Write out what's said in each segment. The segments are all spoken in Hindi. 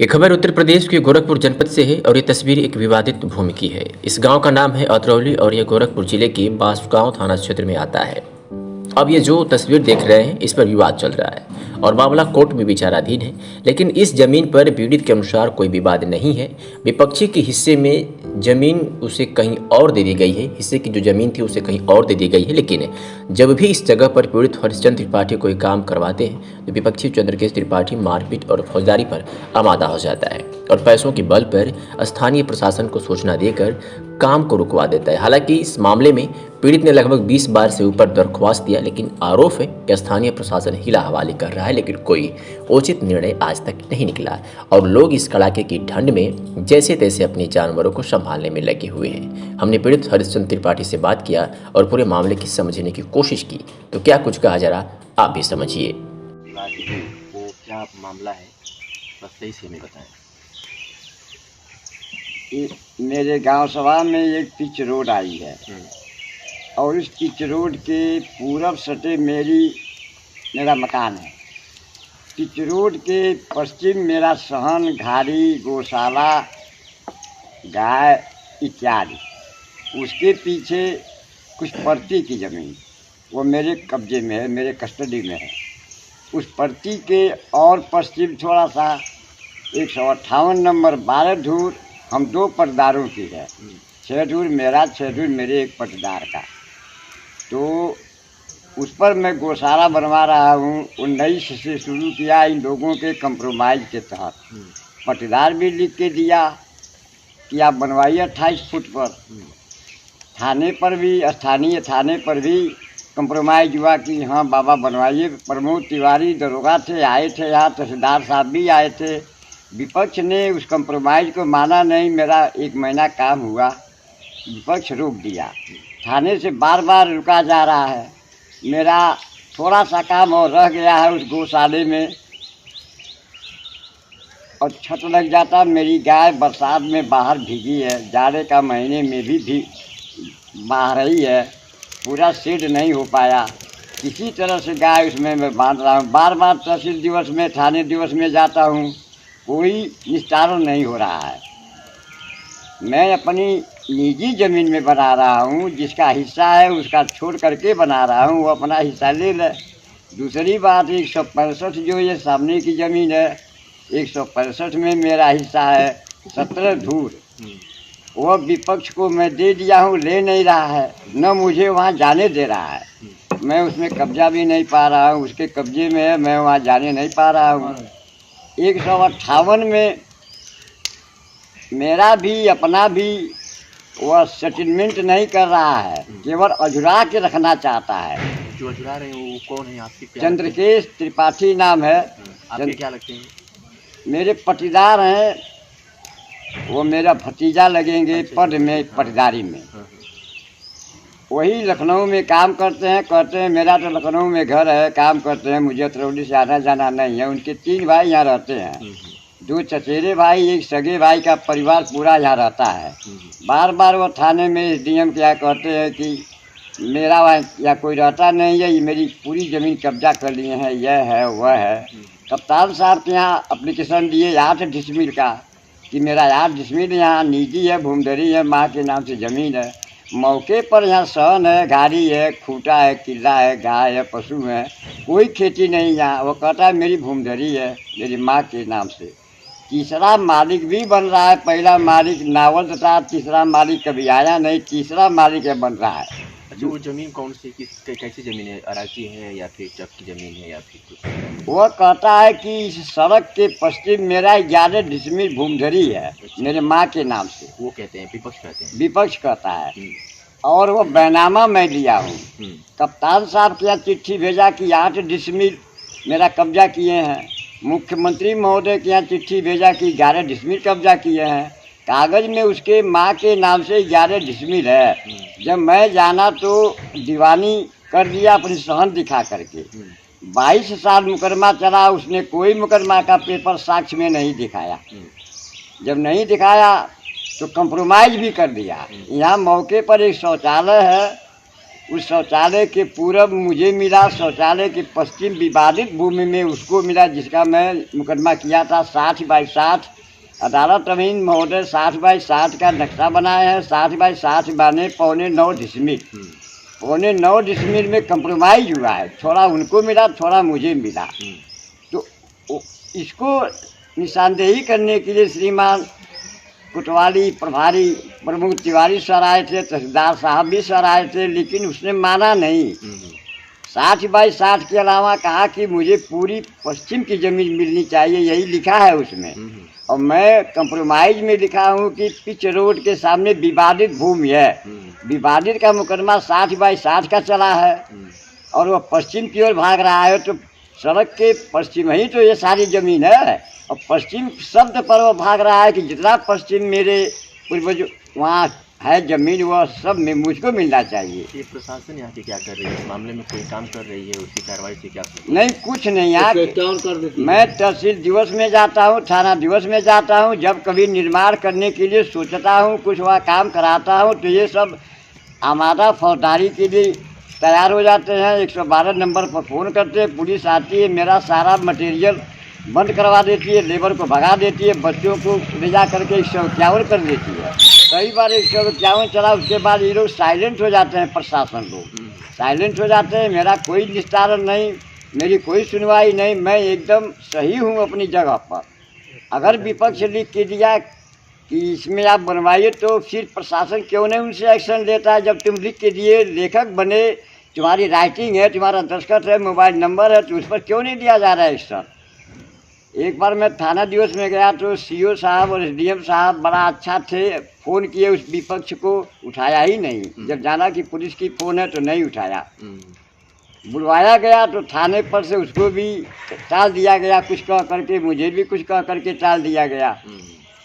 ये खबर उत्तर प्रदेश के गोरखपुर जनपद से है और ये तस्वीर एक विवादित भूमि की है। इस गांव का नाम है अतरौली और यह गोरखपुर जिले के बांसगांव थाना क्षेत्र में आता है। अब ये जो तस्वीर देख रहे हैं इस पर विवाद चल रहा है और मामला कोर्ट में विचाराधीन है, लेकिन इस जमीन पर पीड़ित के अनुसार कोई विवाद नहीं है। विपक्षी के हिस्से में जमीन उसे कहीं और दे दी गई है, हिस्से की जो जमीन थी उसे कहीं और दे दी गई है। लेकिन जब भी इस जगह पर पीड़ित हरिश्चंद्र त्रिपाठी कोई काम करवाते हैं तो विपक्षी चंद्रकेश त्रिपाठी मारपीट और फौजदारी पर आमादा हो जाता है और पैसों के बल पर स्थानीय प्रशासन को सूचना देकर काम को रुकवा देता है। हालांकि इस मामले में पीड़ित ने लगभग 20 बार से ऊपर दरख्वास्त दिया, लेकिन आरोप है कि स्थानीय प्रशासन हिला हवाली कर रहा है, लेकिन कोई उचित निर्णय आज तक नहीं निकला और लोग इस कड़ाके की ठंड में जैसे तैसे अपने जानवरों को संभालने में लगे हुए हैं। हमने पीड़ित हरिश्चंद्र त्रिपाठी से बात किया और पूरे मामले की समझने की कोशिश की, तो क्या कुछ कहा, जरा आप भी समझिए। वो क्या मामला है, बस सही से हमें बताएं। मेरे गांव सभा में एक पिच रोड आई है और इस पिच रोड के पूरब सटे मेरा मकान है। पिच रोड के पश्चिम मेरा सहन, घारी, गौशाला, गाय इत्यादि। उसके पीछे कुछ परती की ज़मीन, वो मेरे कब्जे में है, मेरे कस्टडी में है। उस परती के और पश्चिम थोड़ा सा 158 नंबर 12 धूर हम 2 पटदारों की है। 6 धूर मेरा, 6 धूर मेरे एक पटदार का। तो उस पर मैं गौशाला बनवा रहा हूँ। 19 से शुरू किया इन लोगों के कंप्रोमाइज़ के तहत। पटदार भी लिख के दिया कि आप बनवाइए 28 फुट पर। थाने पर भी, स्थानीय थाने पर भी कंप्रोमाइज़ हुआ कि हाँ बाबा बनवाइए। प्रमोद तिवारी दरोगा थे, आए थे यहाँ, तहसीलदार साहब भी आए थे। विपक्ष ने उस कंप्रोमाइज़ को माना नहीं। मेरा 1 महीना काम हुआ, विपक्ष रोक दिया। थाने से बार बार रुका जा रहा है। मेरा थोड़ा सा काम और रह गया है उस गौशाले में, और छत लग जाता। मेरी गाय बरसात में बाहर भीगी है, जाड़े का महीने में भी बाहर ही है। पूरा शेड नहीं हो पाया। किसी तरह से गाय उसमें मैं बांध रहा हूँ। बार बार तहसील दिवस में, थाने दिवस में जाता हूँ, कोई निस्तारण नहीं हो रहा है। मैं अपनी निजी ज़मीन में बना रहा हूँ, जिसका हिस्सा है उसका छोड़ करके बना रहा हूँ, वो अपना हिस्सा ले ले। दूसरी बात, 165 जो ये सामने की ज़मीन है, 165 में मेरा हिस्सा है 17 धूर। वो विपक्ष को मैं दे दिया हूँ, ले नहीं रहा है, न मुझे वहाँ जाने दे रहा है। मैं उसमें कब्जा भी नहीं पा रहा हूँ, उसके कब्जे में है, मैं वहाँ जाने नहीं पा रहा हूँ। 158 में मेरा भी अपना भी वह सेटलमेंट नहीं कर रहा है, केवल अझुरा के रखना चाहता है। जो अजुरा रहे हैं वो कौन है आपके? चंद्रकेश त्रिपाठी नाम है। आपके क्या लगते हैं? मेरे पटीदार हैं, वो मेरा भतीजा लगेंगे पद में, पटदारी में। वही लखनऊ में काम करते हैं। मेरा तो लखनऊ में घर है, काम करते हैं, मुझे अतरौली से आना जाना नहीं है। उनके 3 भाई यहाँ रहते हैं, 2 चचेरे भाई, एक सगे भाई का परिवार पूरा यहाँ रहता है। बार बार वो थाने में SDM क्या कहते हैं कि मेरा वहाँ या कोई रहता नहीं है, ये मेरी पूरी ज़मीन कब्जा कर लिए हैं, यह है वह है। कप्तान साहब के यहाँ एप्लीकेशन दिए 8 डिसमिल का कि मेरा 8 डिसमिल यहाँ निजी है, भूमधरी है, माँ के नाम से ज़मीन है। मौके पर यहाँ सहन है, गाड़ी है, खूंटा है, किला है, गाय है, पशु है, कोई खेती नहीं यहाँ। वो कहता है मेरी भूमधरी है, मेरी माँ के नाम से। तीसरा मालिक भी बन रहा है। पहला मालिक नावल था, तीसरा मालिक कभी आया नहीं, तीसरा मालिक है बन रहा है। अच्छा, वो ज़मीन कौन सी, कैसी ज़मीन है? अराजी है या फिर चक की ज़मीन है या फिर कुछ? वो कहता है कि इस सड़क के पश्चिम मेरा 11 डिसमिल भूमधरी है, मेरे माँ के नाम से। वो कहते हैं, विपक्ष कहते हैं। विपक्ष कहता है। और वो बैनामा मैं लिया हूँ। कप्तान साहब के यहाँ चिट्ठी भेजा कि 8 डिसमिल मेरा कब्जा किए हैं। मुख्यमंत्री महोदय के यहाँ चिट्ठी भेजा कि 11 डिसमिल कब्जा किए हैं। कागज़ में उसके माँ के नाम से 11 डिसमिल है। जब मैं जाना तो दीवानी कर दिया अपनी सहन दिखा करके। 22 साल मुकदमा चला, उसने कोई मुकदमा का पेपर साक्ष्य में नहीं दिखाया। जब नहीं दिखाया तो कंप्रोमाइज़ भी कर दिया। यहाँ मौके पर एक शौचालय है, उस शौचालय के पूरब मुझे मिला, शौचालय के पश्चिम विवादित भूमि में उसको मिला, जिसका मैं मुकदमा किया था 60/60। अदालत अमीन महोदय 60/60 का नक्शा बनाए हैं। 60/60 माने 9.25 डिसमिल। 9.25 डिसमिल में कंप्रोमाइज हुआ है, थोड़ा उनको मिला, थोड़ा मुझे मिला। तो इसको निशानदेही करने के लिए श्रीमान कोतवाली प्रभारी प्रमुख तिवारी सर आए थे, तहसीलदार साहब भी सर आए थे, लेकिन उसने माना नहीं। 60/60 के अलावा कहा कि मुझे पूरी पश्चिम की ज़मीन मिलनी चाहिए, यही लिखा है उसमें। और मैं कंप्रोमाइज में लिखा हूँ कि पिच रोड के सामने विवादित भूमि है। विवादित का मुकदमा 60/60 का चला है और वह पश्चिम की ओर भाग रहा है, तो सड़क के पश्चिम ही तो ये सारी ज़मीन है। और पश्चिम शब्द पर वो भाग रहा है कि जितना पश्चिम मेरे पूर्वज वहाँ है ज़मीन, वह सब में मुझको मिलना चाहिए। ये प्रशासन यहाँ की क्या कर रही है? इस मामले में कोई काम कर रही है? उसकी कार्रवाई से क्या? नहीं, कुछ नहीं। यहाँ मैं तहसील दिवस में जाता हूँ, थाना दिवस में जाता हूँ, जब कभी निर्माण करने के लिए सोचता हूँ, कुछ वहाँ काम कराता हूँ, तो ये सब आमादा फौजदारी के लिए तैयार हो जाते हैं। 112 नंबर पर फ़ोन करते हैं, पुलिस आती है, मेरा सारा मटेरियल बंद करवा देती है, लेबर को भगा देती है, बच्चों को ले जा करके 151 कर देती है। कई बार 151 चला, उसके बाद ये लोग साइलेंट हो जाते हैं, प्रशासन लोग साइलेंट हो जाते हैं। मेरा कोई निस्तारण नहीं, मेरी कोई सुनवाई नहीं, मैं एकदम सही हूँ अपनी जगह पर। अगर विपक्ष लिख के दिया कि इसमें आप बनवाइए, तो फिर प्रशासन क्यों नहीं उनसे एक्शन लेता है? जब तुम लिख के दिए, लेखक बने, तुम्हारी राइटिंग है, तुम्हारा दस्तखत है, मोबाइल नंबर है, तो उस पर क्यों नहीं दिया जा रहा है एक्शन? एक बार मैं थाना दिवस में गया तो सीओ साहब और एसडीएम साहब बड़ा अच्छा थे, फ़ोन किए उस विपक्ष को, उठाया ही नहीं। जब जाना कि पुलिस की फ़ोन है तो नहीं उठाया। बुलवाया गया तो थाने पर से उसको भी टाल दिया गया, कुछ कह करके, मुझे भी कुछ कह करके टाल दिया गया।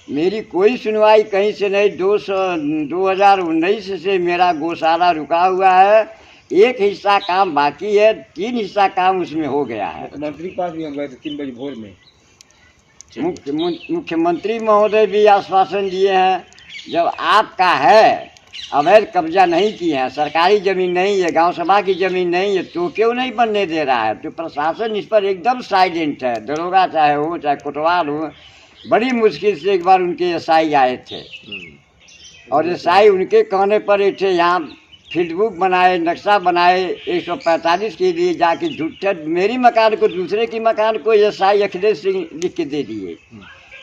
मेरी कोई सुनवाई कहीं से नहीं। 2019 से मेरा गौशाला रुका हुआ है, एक हिस्सा काम बाकी है, 3 हिस्सा काम उसमें हो गया है। मंत्री पास भी हम गए थे 3 बजे भोर में। मुख्यमंत्री महोदय भी आश्वासन दिए हैं, जब आपका है, अवैध कब्जा नहीं किए हैं, सरकारी ज़मीन नहीं है, गांव सभा की ज़मीन नहीं है, तो क्यों नहीं बनने दे रहा है? तो प्रशासन इस पर एकदम साइलेंट है। दरोगा चाहे हो, चाहे कोतवाल हो, बड़ी मुश्किल से एक बार उनके एसआई आए थे, और एसआई उनके कहने पर एक थे यहाँ फील्ड बुक बनाए, नक्शा बनाए 145 के लिए, जाके झूठे मेरी मकान को, दूसरे की मकान को एसआई अखिलेश सिंह लिख के दे दिए।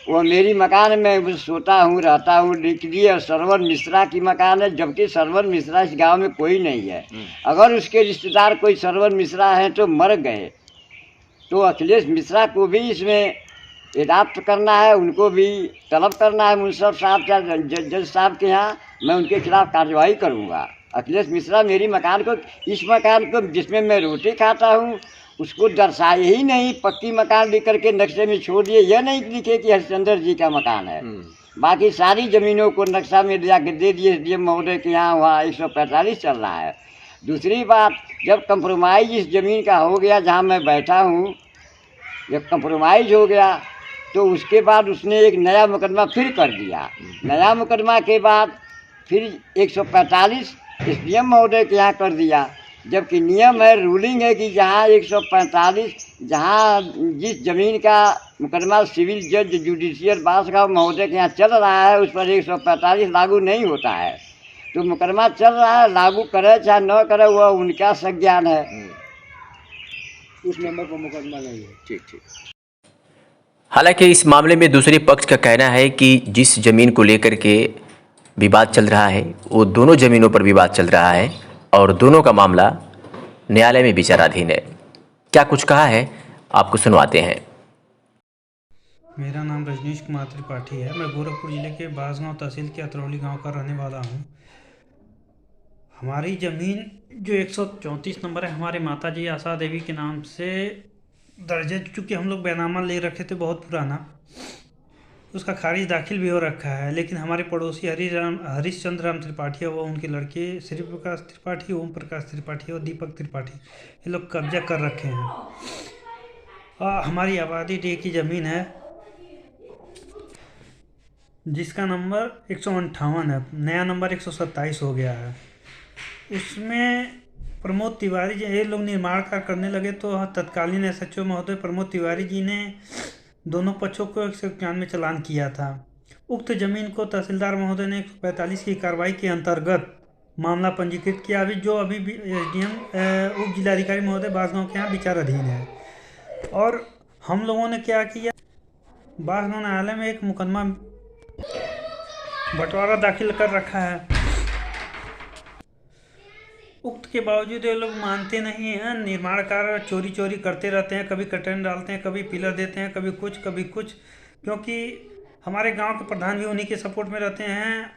वो मेरी मकान में सोता हूँ, रहता हूँ, लिख दिए। सरवन मिश्रा की मकान है, जबकि सरवन मिश्रा इस गांव में कोई नहीं है। अगर उसके रिश्तेदार कोई सरवन मिश्रा हैं तो मर गए, तो अखिलेश मिश्रा को भी इसमें एडाप्ट करना है, उनको भी तलब करना है मुंसफ साहब या जज साहब के यहाँ। मैं उनके खिलाफ कार्रवाई करूँगा। अखिलेश मिश्रा मेरी मकान को, इस मकान को जिसमें मैं रोटी खाता हूँ, उसको दर्शाए ही नहीं, पक्की मकान लिख करके नक्शे में छोड़ दिए। यह नहीं लिखे कि हरिश्चंद्र जी का मकान है। बाकी सारी ज़मीनों को नक्शा में जाके दे दिए एसडीएम महोदय के यहाँ, वहाँ 145 चल रहा है। दूसरी बात, जब कंप्रोमाइज इस ज़मीन का हो गया जहाँ मैं बैठा हूँ, जब कंप्रोमाइज हो गया, तो उसके बाद उसने एक नया मुकदमा फिर कर दिया। नया मुकदमा के बाद फिर 145 एसडीएम महोदय के यहाँ कर दिया, जबकि नियम है, रूलिंग है कि जहाँ 145, जहाँ जिस ज़मीन का मुकदमा सिविल जज जुडिशियल बासगांव महोदय के यहाँ चल रहा है, उस पर 145 लागू नहीं होता है। तो मुकदमा चल रहा है, लागू करे चाहे न करे, वह उनका संज्ञान है। उस नंबर पर मुकदमा नहीं है। ठीक ठीक। हालांकि इस मामले में दूसरे पक्ष का कहना है कि जिस ज़मीन को लेकर के विवाद चल रहा है, वो दोनों ज़मीनों पर विवाद चल रहा है और दोनों का मामला न्यायालय में विचाराधीन है। क्या कुछ कहा है, आपको सुनवाते हैं। मेरा नाम रजनीश कुमार त्रिपाठी है। मैं गोरखपुर ज़िले के बासगांव तहसील के अतरौली गांव का रहने वाला हूं। हमारी ज़मीन जो 134 नंबर है, हमारे माताजी आशा देवी के नाम से दर्ज है, चूँकि हम लोग बैनामा ले रखे थे बहुत पुराना, उसका खारिज दाखिल भी हो रखा है। लेकिन हमारे पड़ोसी हरिश्चंद्र राम त्रिपाठी है, वो उनके लड़के श्री प्रकाश त्रिपाठी, ओम प्रकाश त्रिपाठी और दीपक त्रिपाठी, ये लोग कब्जा कर रखे हैं। और हमारी आबादी डे की ज़मीन है जिसका नंबर 158 है, नया नंबर 127 हो गया है। उसमें प्रमोद तिवारी जी ये लोग निर्माण कार्य करने लगे तो तत्कालीन SHO महोदय प्रमोद तिवारी जी ने दोनों पक्षों को 191 चालान किया था। उक्त जमीन को तहसीलदार महोदय ने 145 की कार्रवाई के अंतर्गत मामला पंजीकृत किया। अभी भी SDM उप जिलाधिकारी महोदय बांसगांव के यहाँ विचाराधीन है। और हम लोगों ने क्या किया, बांसगांव न्यायालय में एक मुकदमा बंटवारा दाखिल कर रखा है। उक्त के बावजूद ये लोग मानते नहीं हैं, निर्माण कार्य चोरी करते रहते हैं, कभी कटन डालते हैं, कभी पिलर देते हैं, कभी कुछ, क्योंकि हमारे गांव के प्रधान भी उन्हीं के सपोर्ट में रहते हैं।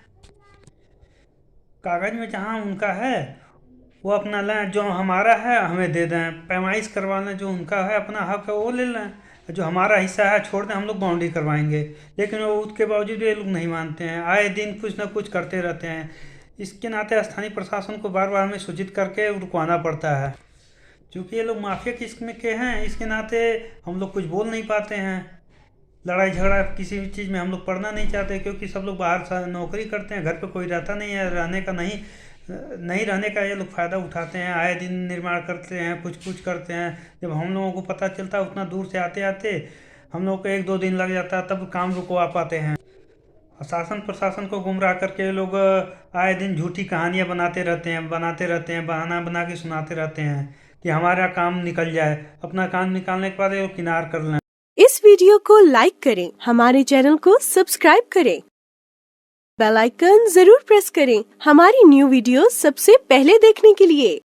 कागज में जहां उनका है वो अपना लें, जो हमारा है हमें दे दें, पैमाइश करवा लें, जो उनका है अपना हक है वो ले लें, जो हमारा हिस्सा है छोड़ दें, हम लोग बाउंड्री करवाएंगे। लेकिन वो उसके बावजूद ये लोग नहीं मानते हैं, आए दिन कुछ ना कुछ करते रहते हैं। इसके नाते स्थानीय प्रशासन को बार हमें सूचित करके रुकवाना पड़ता है। क्योंकि ये लोग माफिया किस्म के हैं, इसके नाते हम लोग कुछ बोल नहीं पाते हैं। लड़ाई झगड़ा किसी भी चीज़ में हम लोग पढ़ना नहीं चाहते, क्योंकि सब लोग बाहर नौकरी करते हैं, घर पे कोई रहता नहीं है, नहीं रहने का ये लोग फ़ायदा उठाते हैं। आए दिन निर्माण करते हैं, कुछ करते हैं। जब हम लोगों को पता चलता है उतना दूर से आते हम लोग को 1-2 दिन लग जाता है, तब काम रुकवा पाते हैं। शासन प्रशासन को गुमराह करके लोग आए दिन झूठी कहानियाँ बनाते रहते हैं, बहाना बना के सुनाते रहते हैं कि हमारा काम निकल जाए। अपना काम निकालने के बाद ये लोग किनार कर लें। इस वीडियो को लाइक करें, हमारे चैनल को सब्सक्राइब करें, बेल आइकन जरूर प्रेस करें हमारी न्यू वीडियो सबसे पहले देखने के लिए।